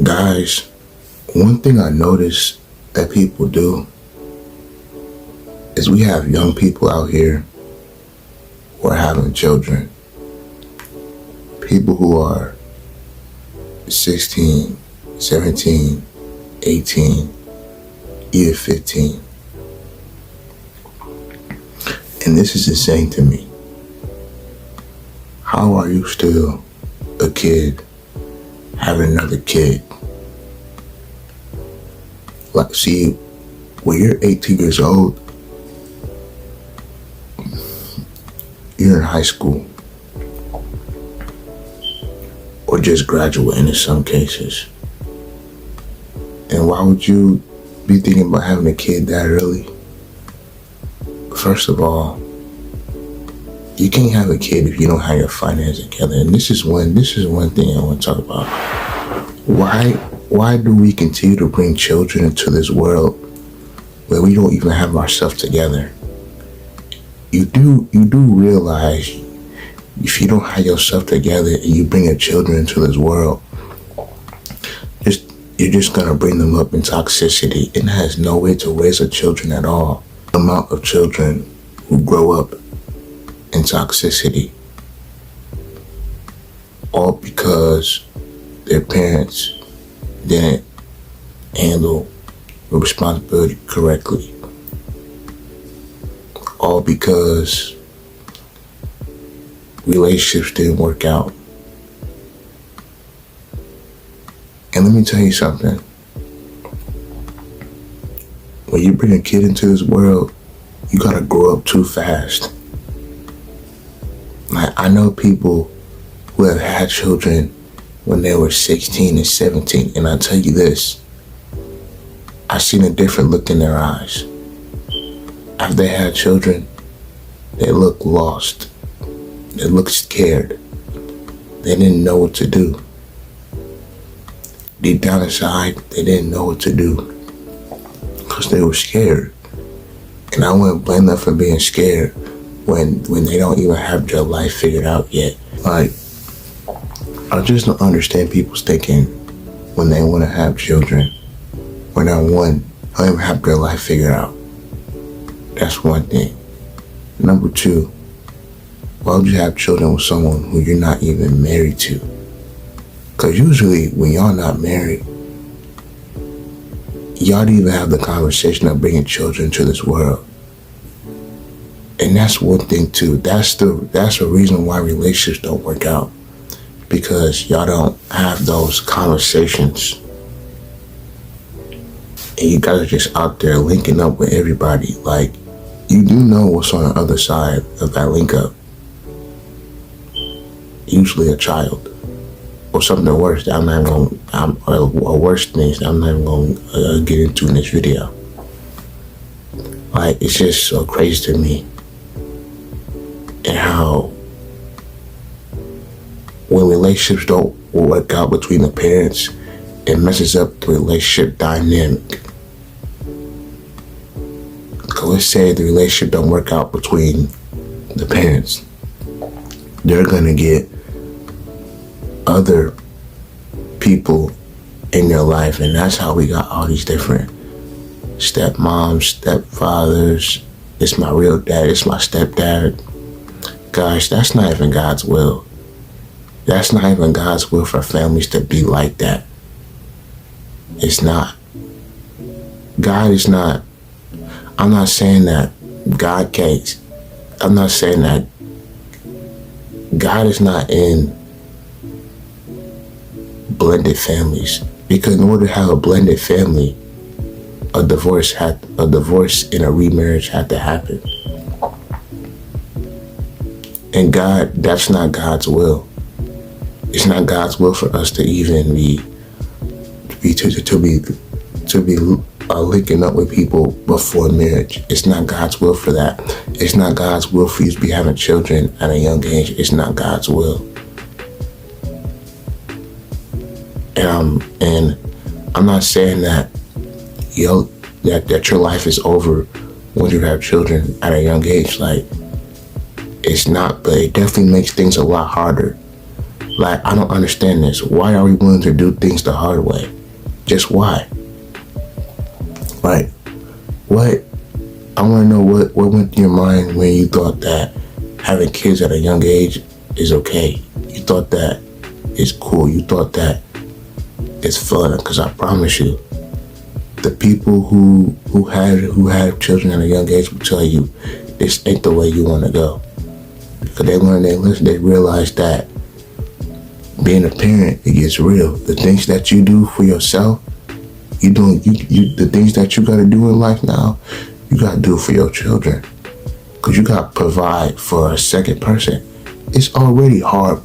Guys, one thing I notice that people do is we have young people out here who are having children. People who are 16, 17, 18, even 15. And this is insane to me. How are you still a kid having another kid? Like, see, when you're 18 years old, you're in high school or just graduating in some cases. And why would you be thinking about having a kid that early? First of all, you can't have a kid if you don't have your finances together. And this is one thing I want to talk about. Why do we continue to bring children into this world where we don't even have ourselves together? You do realize if you don't have yourself together and you bring your children into this world, you're just gonna bring them up in toxicity, and has no way to raise the children at all. The amount of children who grow up in toxicity, all because their parents didn't handle the responsibility correctly, all because relationships didn't work out. And let me tell you something. When you bring a kid into this world, you gotta grow up too fast. Like, I know people who have had children when they were 16 and 17, and I'll tell you this, I've seen a different look in their eyes. After they had children, they looked lost. They looked scared. They didn't know what to do. Deep down inside, they didn't know what to do because they were scared. And I wouldn't blame them for being scared when they don't even have their life figured out yet. Like, I just don't understand people's thinking when they want to have children, when they don't even have their life figured out. That's one thing. Number two, why would you have children with someone who you're not even married to? Because usually when y'all not married, y'all don't even have the conversation of bringing children to this world. And that's one thing too. That's the reason why relationships don't work out. Because y'all don't have those conversations. And you guys are just out there linking up with everybody. Like, you do know what's on the other side of that link up. Usually a child. Or something worse that or worse things that I'm not even going to get into in this video. Like, it's just so crazy to me. And how when relationships don't work out between the parents, it messes up the relationship dynamic. Because let's say the relationship don't work out between the parents. They're going to get other people in their life, and that's how we got all these different stepmoms, stepfathers. It's my real dad, it's my stepdad. Gosh, that's not even God's will. That's not even God's will for families to be like that. It's not. God is not. I'm not saying that God can't. I'm not saying that God is not in blended families, because in order to have a blended family, a divorce and a remarriage had to happen. And God, that's not God's will. It's not God's will for us to even be linking up with people before marriage. It's not God's will for that. It's not God's will for you to be having children at a young age. It's not God's will. And I'm not saying that that your life is over when you have children at a young age. Like, it's not, but it definitely makes things a lot harder. Like, I don't understand this. Why are we willing to do things the hard way? Just why? Like, what? I want to know what went through your mind when you thought that having kids at a young age is okay. You thought that it's cool. You thought that it's fun. Because I promise you, the people who have children at a young age will tell you this ain't the way you want to go. Because they learn their lesson. They realize that being a parent, it gets real. The things that you do for yourself, the things that you got to do in life now, you got to do it for your children. Because you got to provide for a second person. It's already hard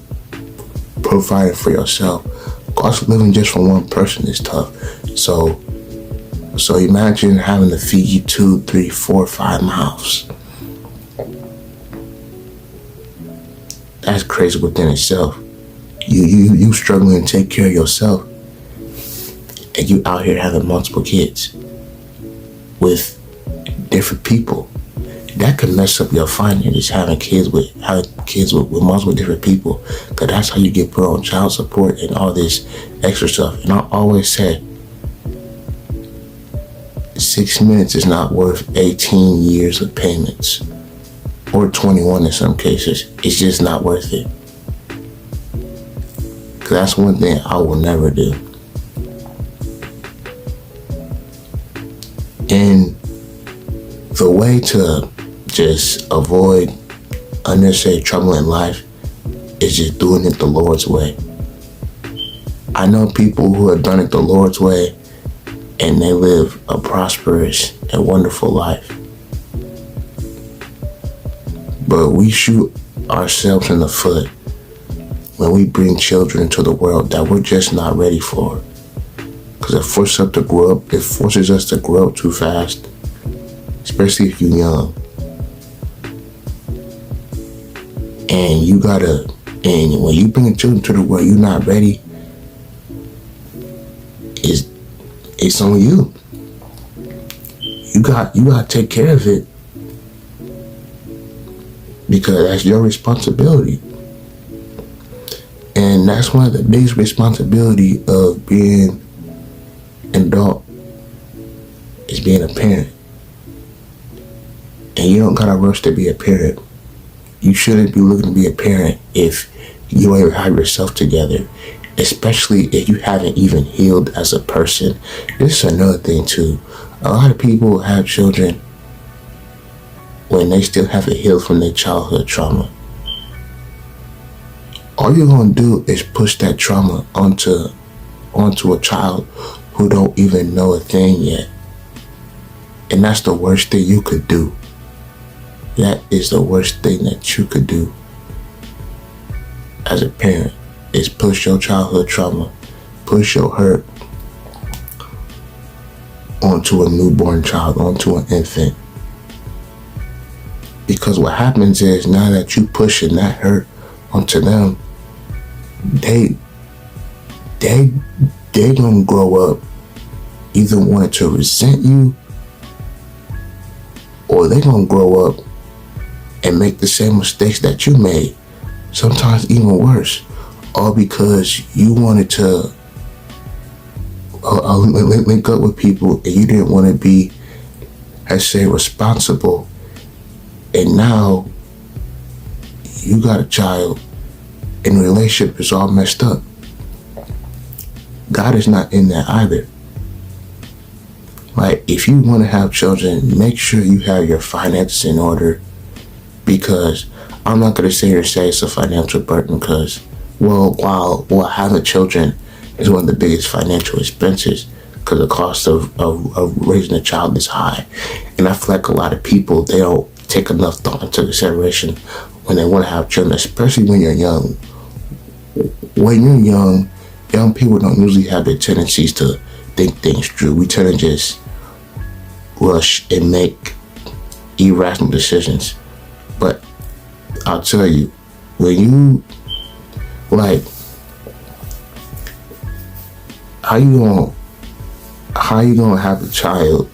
providing for yourself. Also, living just for one person is tough. So imagine having to feed 2, 3, 4, 5 mouths. That's crazy within itself. You struggling to take care of yourself, and you out here having multiple kids with different people. That could mess up your finances, having kids with multiple different people, because that's how you get put on child support and all this extra stuff. And I always say, 6 minutes is not worth 18 years of payments, or 21 in some cases. It's just not worth it. Because that's one thing I will never do. And the way to just avoid unnecessary trouble in life is just doing it the Lord's way. I know people who have done it the Lord's way, and they live a prosperous and wonderful life. But we shoot ourselves in the foot when we bring children into the world that we're just not ready for. Because it forces us to grow up too fast, especially if you're young. And when you bring children to the world, you're not ready, it's on you. You got to take care of it, because that's your responsibility. And that's one of the biggest responsibility of being an adult, is being a parent. And you don't gotta rush to be a parent. You shouldn't be looking to be a parent if you don't even have yourself together, especially if you haven't even healed as a person. This is another thing too. A lot of people have children when they still haven't healed from their childhood trauma. All you're gonna do is push that trauma onto a child who don't even know a thing yet. And that's the worst thing you could do. That is the worst thing that you could do as a parent, is push your childhood trauma, push your hurt onto a newborn child, onto an infant. Because what happens is, now that you pushing that hurt onto them, they gonna grow up either wanting to resent you, or they gonna grow up and make the same mistakes that you made, sometimes even worse, all because you wanted to link up with people and you didn't want to be, let's say, responsible. And now you got a child and the relationship is all messed up. God is not in that either. Like, if you want to have children, make sure you have your finances in order. Because I'm not going to sit here and say it's a financial burden, because, while having children is one of the biggest financial expenses, because the cost of raising a child is high. And I feel like a lot of people, they don't take enough thought into consideration when they want to have children, especially when you're young. When you're young people don't usually have the tendencies to think things through. We tend to just rush and make irrational decisions. But I'll tell you, when you, like, how you gonna have a child?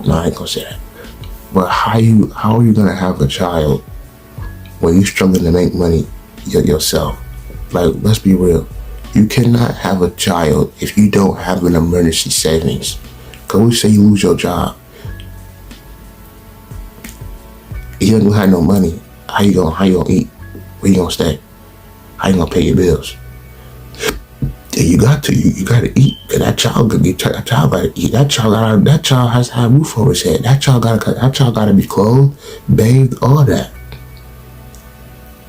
No, I ain't gonna say that. But how are you gonna have a child when you struggling to make money yourself. Like, let's be real. You cannot have a child if you don't have an emergency savings. Cause we say you lose your job, you don't have no money. How you gonna eat? Where you gonna stay? How you gonna pay your bills? And you gotta eat. Cause that child gotta eat. That child has to have a roof over his head. That child gotta be clothed, bathed, all that.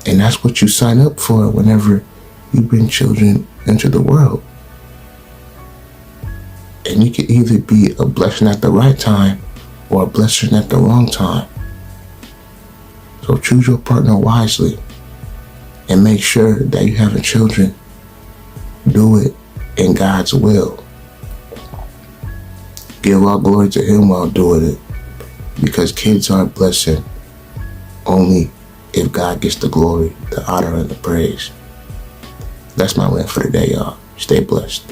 And that's what you sign up for whenever you bring children into the world. And you can either be a blessing at the right time or a blessing at the wrong time. So choose your partner wisely and make sure that you having children. Do it in God's will. Give all glory to Him while doing it, because kids are a blessing only if God gets the glory, the honor, and the praise. That's my rant for today, y'all. Stay blessed.